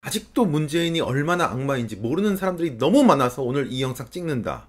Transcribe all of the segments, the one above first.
아직도 문재인이 얼마나 악마인지 모르는 사람들이 너무 많아서 오늘 이 영상 찍는다.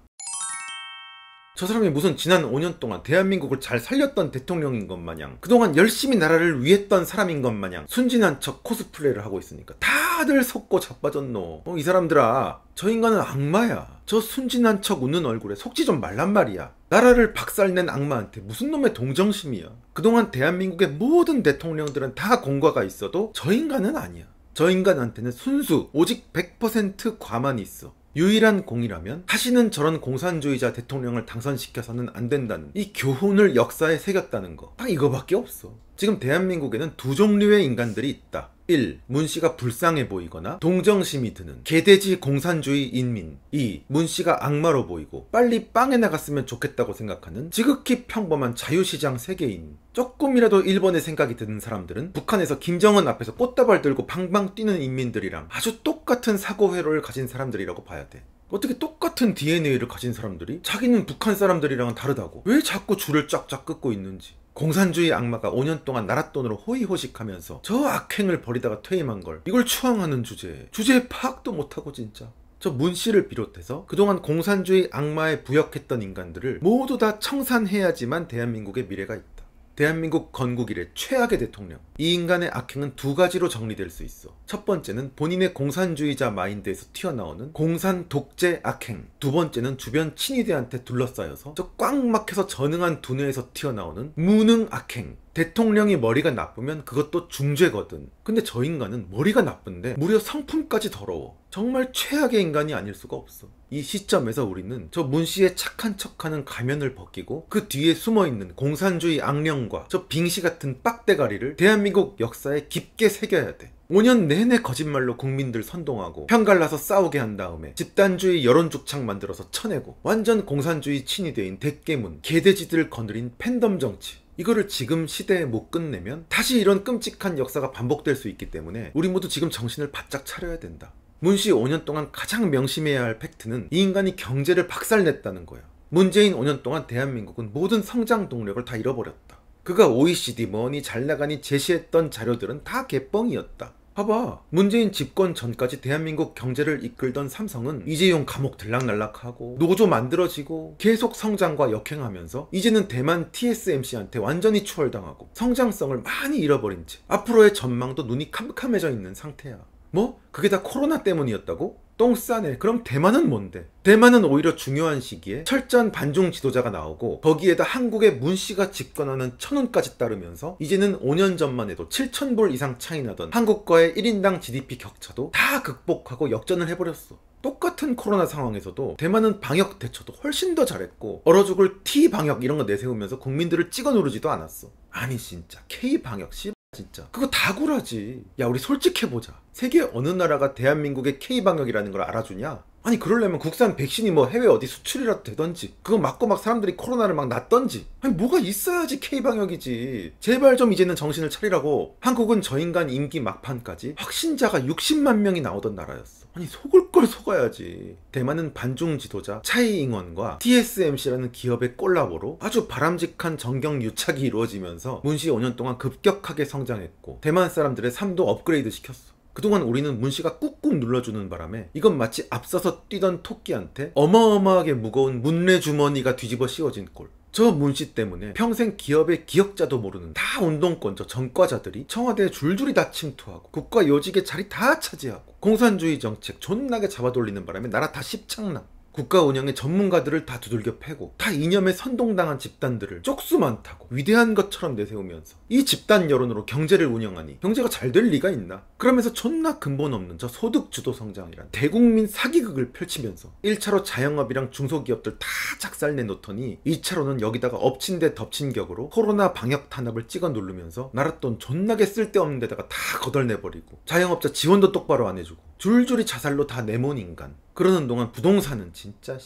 저 사람이 무슨 지난 5년 동안 대한민국을 잘 살렸던 대통령인 것 마냥, 그동안 열심히 나라를 위했던 사람인 것 마냥 순진한 척 코스프레를 하고 있으니까 다들 속고 자빠졌노. 이 사람들아, 저 인간은 악마야. 저 순진한 척 웃는 얼굴에 속지 좀 말란 말이야. 나라를 박살낸 악마한테 무슨 놈의 동정심이야. 그동안 대한민국의 모든 대통령들은 다 공과가 있어도 저 인간은 아니야. 저 인간한테는 순수 오직 100% 과만이 있어. 유일한 공이라면 다시는 저런 공산주의자 대통령을 당선시켜서는 안 된다는 이 교훈을 역사에 새겼다는 거. 딱 이거밖에 없어. 지금 대한민국에는 두 종류의 인간들이 있다. 1. 문씨가 불쌍해 보이거나 동정심이 드는 개돼지 공산주의 인민. 2. 문씨가 악마로 보이고 빨리 빵에 나갔으면 좋겠다고 생각하는 지극히 평범한 자유시장 세계인. 조금이라도 일본의 생각이 드는 사람들은 북한에서 김정은 앞에서 꽃다발 들고 방방 뛰는 인민들이랑 아주 똑같은 사고회로를 가진 사람들이라고 봐야 돼. 어떻게 똑같은 DNA를 가진 사람들이 자기는 북한 사람들이랑은 다르다고 왜 자꾸 줄을 쫙쫙 긋고 있는지. 공산주의 악마가 5년 동안 나라 돈으로 호의호식하면서 저 악행을 벌이다가 퇴임한 걸 이걸 추앙하는 주제에 파악도 못하고 진짜. 저 문씨를 비롯해서 그동안 공산주의 악마에 부역했던 인간들을 모두 다 청산해야지만 대한민국의 미래가 있다. 대한민국 건국 이래 최악의 대통령. 이 인간의 악행은 두 가지로 정리될 수 있어. 첫 번째는 본인의 공산주의자 마인드에서 튀어나오는 공산 독재 악행. 두 번째는 주변 친위대한테 둘러싸여서 저 꽉 막혀서 전응한 두뇌에서 튀어나오는 무능 악행. 대통령이 머리가 나쁘면 그것도 중죄거든. 근데 저 인간은 머리가 나쁜데 무려 성품까지 더러워. 정말 최악의 인간이 아닐 수가 없어. 이 시점에서 우리는 저 문씨의 착한 척하는 가면을 벗기고 그 뒤에 숨어있는 공산주의 악령과 저 빙시 같은 빡대가리를 대한민국 역사에 깊게 새겨야 돼. 5년 내내 거짓말로 국민들 선동하고 편갈라서 싸우게 한 다음에 집단주의 여론죽창 만들어서 쳐내고 완전 공산주의 친위대인 대깨문 개돼지들 거느린 팬덤 정치. 이거를 지금 시대에 못 끝내면 다시 이런 끔찍한 역사가 반복될 수 있기 때문에 우리 모두 지금 정신을 바짝 차려야 된다. 문씨 5년 동안 가장 명심해야 할 팩트는 이 인간이 경제를 박살냈다는 거야. 문재인 5년 동안 대한민국은 모든 성장 동력을 다 잃어버렸다. 그가 OECD 뭐니 잘나가니 제시했던 자료들은 다 개뻥이었다. 봐봐, 문재인 집권 전까지 대한민국 경제를 이끌던 삼성은 이재용 감옥 들락날락하고 노조 만들어지고 계속 성장과 역행하면서 이제는 대만 TSMC한테 완전히 추월당하고 성장성을 많이 잃어버린 채 앞으로의 전망도 눈이 캄캄해져 있는 상태야. 뭐? 그게 다 코로나 때문이었다고? 똥 싸네. 그럼 대만은 뭔데? 대만은 오히려 중요한 시기에 철저한 반중 지도자가 나오고 거기에다 한국의 문씨가 집권하는 천운까지 따르면서 이제는 5년 전만 해도 7,000불 이상 차이 나던 한국과의 1인당 GDP 격차도 다 극복하고 역전을 해버렸어. 똑같은 코로나 상황에서도 대만은 방역 대처도 훨씬 더 잘했고 얼어 죽을 T방역 이런 거 내세우면서 국민들을 찍어 누르지도 않았어. 아니 진짜 K방역 진짜 그거 다 구라지. 야, 우리 솔직해보자. 세계 어느 나라가 대한민국의 K방역이라는 걸 알아주냐? 아니 그러려면 국산 백신이 뭐 해외 어디 수출이라도 되던지 그거 맞고 막 사람들이 코로나를 막 낫던지. 아니 뭐가 있어야지 K방역이지. 제발 좀 이제는 정신을 차리라고. 한국은 저 인간 임기 막판까지 확신자가 60만 명이 나오던 나라였어. 아니 속을 걸 속아야지. 대만은 반중 지도자 차이잉원과 TSMC라는 기업의 콜라보로 아주 바람직한 정경 유착이 이루어지면서 문씨 5년 동안 급격하게 성장했고 대만 사람들의 삶도 업그레이드 시켰어. 그동안 우리는 문씨가 꾹꾹 눌러주는 바람에 이건 마치 앞서서 뛰던 토끼한테 어마어마하게 무거운 문뢰 주머니가 뒤집어 씌워진 꼴. 저 문씨 때문에 평생 기업의 기억자도 모르는 다 운동권 저 전과자들이 청와대에 줄줄이 다 침투하고 국가 요직의 자리 다 차지하고 공산주의 정책 존나게 잡아돌리는 바람에 나라 다 십창남. 국가 운영의 전문가들을 다 두들겨 패고 다 이념에 선동당한 집단들을 쪽수 많다고 위대한 것처럼 내세우면서 이 집단 여론으로 경제를 운영하니 경제가 잘 될 리가 있나? 그러면서 존나 근본 없는 저 소득주도 성장이란 대국민 사기극을 펼치면서 1차로 자영업이랑 중소기업들 다 작살내 놓더니 2차로는 여기다가 엎친 데 덮친 격으로 코로나 방역 탄압을 찍어 누르면서 나라 돈 존나게 쓸데없는 데다가 다 거덜내버리고 자영업자 지원도 똑바로 안 해주고 줄줄이 자살로 다 내몬 인간. 그러는 동안 부동산은 진짜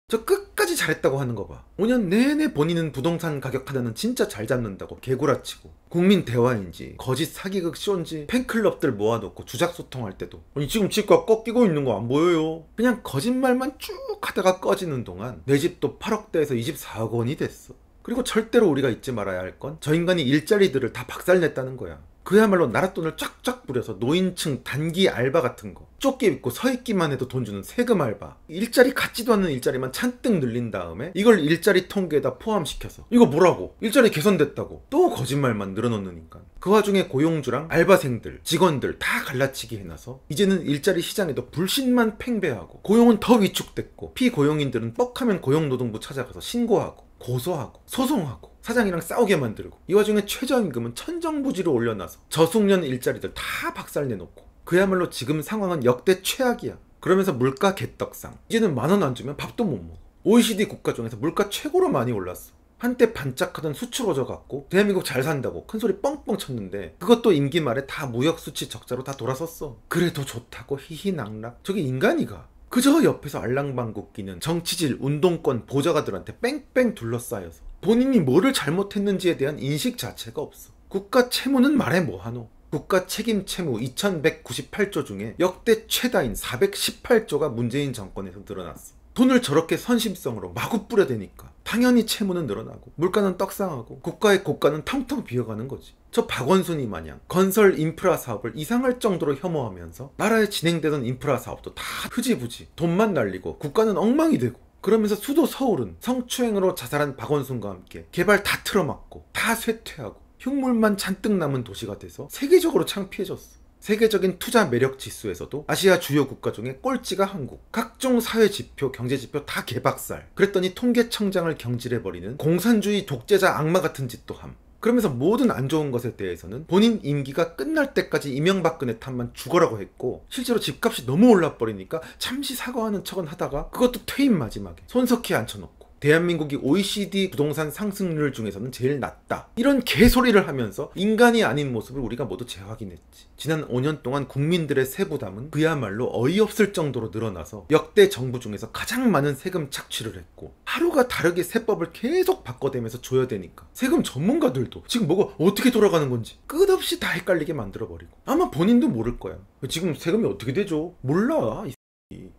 저 끝까지 잘했다고 하는 거 봐. 5년 내내 본인은 부동산 가격 하나는 진짜 잘 잡는다고 개구라치고 국민 대화인지 거짓 사기극 쇼인지 팬클럽들 모아놓고 주작 소통할 때도 아니 지금 집값 꺾이고 있는 거 안 보여요? 그냥 거짓말만 쭉 하다가 꺼지는 동안 내 집도 8억대에서 이 집 4억 원이 됐어. 그리고 절대로 우리가 잊지 말아야 할 건 저 인간이 일자리들을 다 박살냈다는 거야. 그야말로 나라 돈을 쫙쫙 뿌려서 노인층 단기 알바 같은 거, 쫓기 입고 서 있기만 해도 돈 주는 세금 알바, 일자리 같지도 않는 일자리만 잔뜩 늘린 다음에 이걸 일자리 통계에다 포함시켜서 이거 뭐라고? 일자리 개선됐다고 또 거짓말만 늘어놓는 인간. 그 와중에 고용주랑 알바생들, 직원들 다 갈라치기 해놔서 이제는 일자리 시장에도 불신만 팽배하고 고용은 더 위축됐고 피고용인들은 뻑하면 고용노동부 찾아가서 신고하고 고소하고 소송하고 사장이랑 싸우게 만들고 이 와중에 최저임금은 천정부지로 올려놔서 저숙련 일자리들 다 박살내놓고 그야말로 지금 상황은 역대 최악이야. 그러면서 물가 개떡상. 이제는 10,000원 안 주면 밥도 못 먹어. OECD 국가 중에서 물가 최고로 많이 올랐어. 한때 반짝하던 수출어져 갖고 대한민국 잘 산다고 큰소리 뻥뻥 쳤는데 그것도 임기 말에 다 무역수치 적자로 다 돌아섰어. 그래도 좋다고 히히낙락. 저게 인간이가. 그저 옆에서 알랑방구 끼는 정치질, 운동권 보좌가들한테 뺑뺑 둘러싸여서 본인이 뭐를 잘못했는지에 대한 인식 자체가 없어. 국가 채무는 말해 뭐하노. 국가 책임 채무 2198조 중에 역대 최다인 418조가 문재인 정권에서 늘어났어. 돈을 저렇게 선심성으로 마구 뿌려대니까 당연히 채무는 늘어나고 물가는 떡상하고 국가의 고가는 텅텅 비어가는 거지. 저 박원순이 마냥 건설 인프라 사업을 이상할 정도로 혐오하면서 나라에 진행되던 인프라 사업도 다 흐지부지 돈만 날리고 국가는 엉망이 되고 그러면서 수도 서울은 성추행으로 자살한 박원순과 함께 개발 다 틀어막고 다 쇠퇴하고 흉물만 잔뜩 남은 도시가 돼서 세계적으로 창피해졌어. 세계적인 투자 매력 지수에서도 아시아 주요 국가 중에 꼴찌가 한국. 각종 사회 지표, 경제 지표 다 개박살. 그랬더니 통계청장을 경질해버리는 공산주의 독재자 악마 같은 짓도 함. 그러면서 모든 안 좋은 것에 대해서는 본인 임기가 끝날 때까지 이명박근혜 탓만 죽어라고 했고 실제로 집값이 너무 올라버리니까 잠시 사과하는 척은 하다가 그것도 퇴임 마지막에 손석희 앉혀놓고 대한민국이 OECD 부동산 상승률 중에서는 제일 낮다. 이런 개소리를 하면서 인간이 아닌 모습을 우리가 모두 재확인했지. 지난 5년 동안 국민들의 세부담은 그야말로 어이없을 정도로 늘어나서 역대 정부 중에서 가장 많은 세금 착취를 했고 하루가 다르게 세법을 계속 바꿔대면서 조여대니까 세금 전문가들도 지금 뭐가 어떻게 돌아가는 건지 끝없이 다 헷갈리게 만들어버리고 아마 본인도 모를 거야. 지금 세금이 어떻게 되죠? 몰라.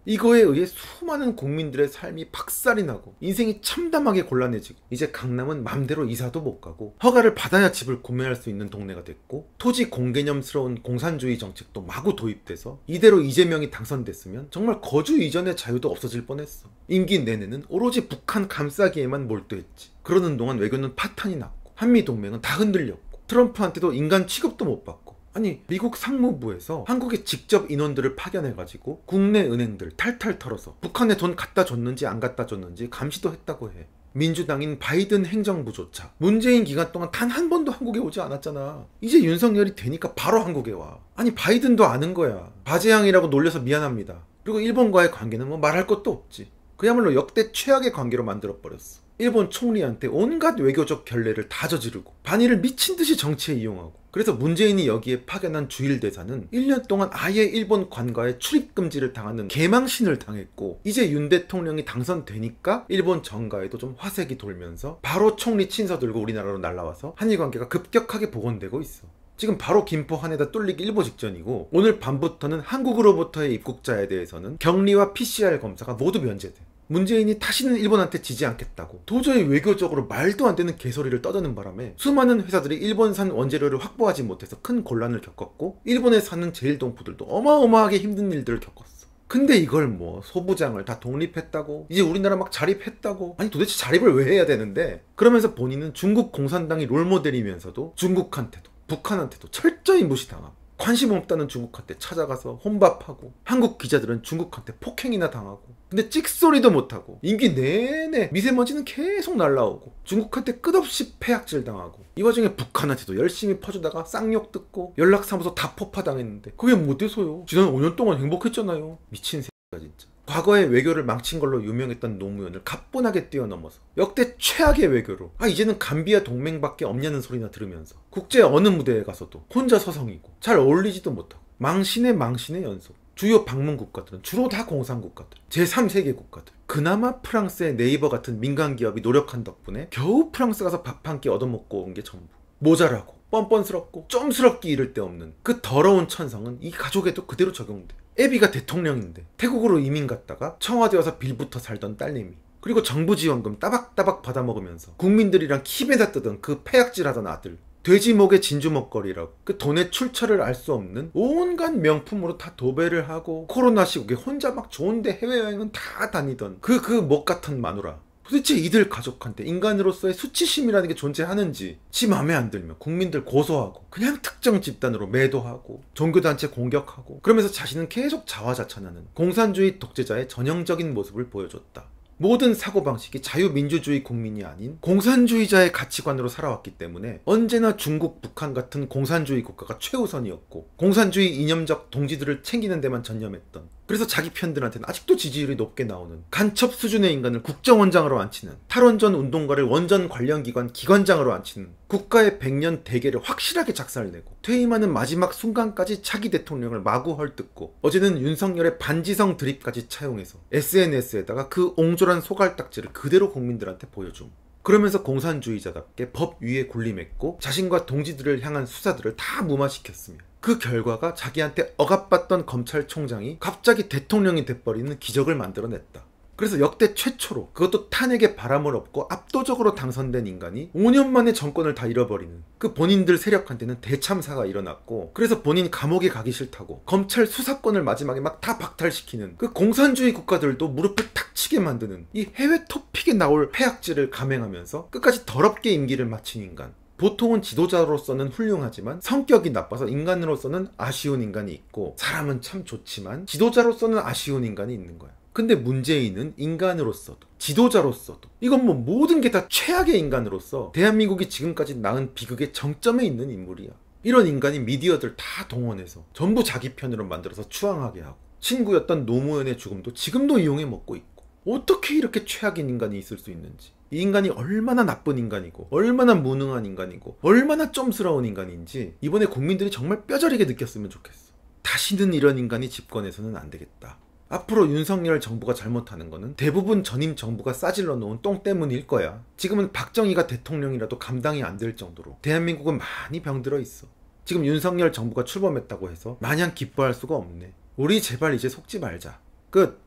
이거에 의해 수많은 국민들의 삶이 박살이 나고 인생이 참담하게 곤란해지고 이제 강남은 맘대로 이사도 못 가고 허가를 받아야 집을 구매할 수 있는 동네가 됐고 토지 공개념스러운 공산주의 정책도 마구 도입돼서 이대로 이재명이 당선됐으면 정말 거주 이전의 자유도 없어질 뻔했어. 임기 내내는 오로지 북한 감싸기에만 몰두했지. 그러는 동안 외교는 파탄이 났고 한미동맹은 다 흔들렸고 트럼프한테도 인간 취급도 못 받고 아니 미국 상무부에서 한국에 직접 인원들을 파견해가지고 국내 은행들 탈탈 털어서 북한에 돈 갖다 줬는지 안 갖다 줬는지 감시도 했다고 해. 민주당인 바이든 행정부조차 문재인 기간 동안 단 한 번도 한국에 오지 않았잖아. 이제 윤석열이 되니까 바로 한국에 와. 아니 바이든도 아는 거야. 바제항이라고 놀려서 미안합니다. 그리고 일본과의 관계는 뭐 말할 것도 없지. 그야말로 역대 최악의 관계로 만들어버렸어. 일본 총리한테 온갖 외교적 결례를 다 저지르고 반일을 미친듯이 정치에 이용하고 그래서 문재인이 여기에 파견한 주일 대사는 1년 동안 아예 일본 관가에 출입금지를 당하는 개망신을 당했고 이제 윤 대통령이 당선되니까 일본 정가에도 좀 화색이 돌면서 바로 총리 친서 들고 우리나라로 날라와서 한일 관계가 급격하게 복원되고 있어. 지금 바로 김포 한에다 뚫리기 일보 직전이고 오늘 밤부터는 한국으로부터의 입국자에 대해서는 격리와 PCR 검사가 모두 면제돼. 문재인이 다시는 일본한테 지지 않겠다고 도저히 외교적으로 말도 안 되는 개소리를 떠드는 바람에 수많은 회사들이 일본산 원재료를 확보하지 못해서 큰 곤란을 겪었고 일본에 사는 제일동포들도 어마어마하게 힘든 일들을 겪었어. 근데 이걸 뭐 소부장을 다 독립했다고 이제 우리나라 막 자립했다고 아니 도대체 자립을 왜 해야 되는데 그러면서 본인은 중국 공산당이 롤모델이면서도 중국한테도 북한한테도 철저히 무시당하고 관심 없다는 중국한테 찾아가서 혼밥하고 한국 기자들은 중국한테 폭행이나 당하고 근데 찍소리도 못하고 임기 내내 미세먼지는 계속 날라오고 중국한테 끝없이 폐악질 당하고 이 와중에 북한한테도 열심히 퍼주다가 쌍욕 듣고 연락사무소 다 폭파당했는데 그게 뭐 돼서요. 지난 5년 동안 행복했잖아요. 미친 새끼가 진짜. 과거에 외교를 망친 걸로 유명했던 노무현을 가뿐하게 뛰어넘어서 역대 최악의 외교로 이제는 감비아 동맹밖에 없냐는 소리나 들으면서 국제 어느 무대에 가서도 혼자 서성이고 잘 어울리지도 못하고 망신의 연속. 주요 방문 국가들은 주로 다 공산 국가들, 제3세계 국가들. 그나마 프랑스의 네이버 같은 민간 기업이 노력한 덕분에 겨우 프랑스 가서 밥 한 끼 얻어먹고 온 게 전부. 모자라고 뻔뻔스럽고 좀스럽기 이를 데 없는 그 더러운 천성은 이 가족에도 그대로 적용돼. 애비가 대통령인데 태국으로 이민 갔다가 청와대 와서 빌부터 살던 딸내미 그리고 정부 지원금 따박따박 받아먹으면서 국민들이랑 킵에다 뜨던 그 폐악질하던 아들 돼지 목에 진주 먹거리라고 그 돈의 출처를 알 수 없는 온갖 명품으로 다 도배를 하고 코로나 시국에 혼자 막 좋은데 해외여행은 다 다니던 그 목 같은 마누라. 도대체 이들 가족한테 인간으로서의 수치심이라는 게 존재하는지 지 맘에 안 들면 국민들 고소하고 그냥 특정 집단으로 매도하고 종교단체 공격하고 그러면서 자신은 계속 자화자찬하는 공산주의 독재자의 전형적인 모습을 보여줬다. 모든 사고방식이 자유민주주의 국민이 아닌 공산주의자의 가치관으로 살아왔기 때문에 언제나 중국, 북한 같은 공산주의 국가가 최우선이었고 공산주의 이념적 동지들을 챙기는 데만 전념했던, 그래서 자기 편들한테는 아직도 지지율이 높게 나오는 간첩 수준의 인간을 국정원장으로 앉히는, 탈원전 운동가를 원전 관련기관 기관장으로 앉히는, 국가의 100년 대계를 확실하게 작살내고 퇴임하는 마지막 순간까지 차기 대통령을 마구 헐뜯고, 어제는 윤석열의 반지성 드립까지 차용해서 SNS에다가 그 옹졸한 소갈딱지를 그대로 국민들한테 보여줌. 그러면서 공산주의자답게 법 위에 군림했고 자신과 동지들을 향한 수사들을 다 무마시켰으며, 그 결과가 자기한테 억압받던 검찰총장이 갑자기 대통령이 돼버리는 기적을 만들어냈다. 그래서 역대 최초로, 그것도 탄핵에 바람을 업고 압도적으로 당선된 인간이 5년 만에 정권을 다 잃어버리는, 그 본인들 세력한테는 대참사가 일어났고, 그래서 본인 감옥에 가기 싫다고 검찰 수사권을 마지막에 막 다 박탈시키는 그 공산주의 국가들도 무릎을 탁 치게 만드는 이 해외 토픽에 나올 폐악질을 감행하면서 끝까지 더럽게 임기를 마친 인간. 보통은 지도자로서는 훌륭하지만 성격이 나빠서 인간으로서는 아쉬운 인간이 있고, 사람은 참 좋지만 지도자로서는 아쉬운 인간이 있는 거야. 근데 문재인은 인간으로서도 지도자로서도 이건 뭐 모든 게 다 최악의 인간으로서 대한민국이 지금까지 낳은 비극의 정점에 있는 인물이야. 이런 인간이 미디어들 다 동원해서 전부 자기 편으로 만들어서 추앙하게 하고, 친구였던 노무현의 죽음도 지금도 이용해 먹고 있고, 어떻게 이렇게 최악인 인간이 있을 수 있는지, 이 인간이 얼마나 나쁜 인간이고 얼마나 무능한 인간이고 얼마나 점스러운 인간인지 이번에 국민들이 정말 뼈저리게 느꼈으면 좋겠어. 다시는 이런 인간이 집권해서는 안 되겠다. 앞으로 윤석열 정부가 잘못하는 거는 대부분 전임 정부가 싸질러 놓은 똥 때문일 거야. 지금은 박정희가 대통령이라도 감당이 안 될 정도로 대한민국은 많이 병들어 있어. 지금 윤석열 정부가 출범했다고 해서 마냥 기뻐할 수가 없네. 우리 제발 이제 속지 말자. 끝.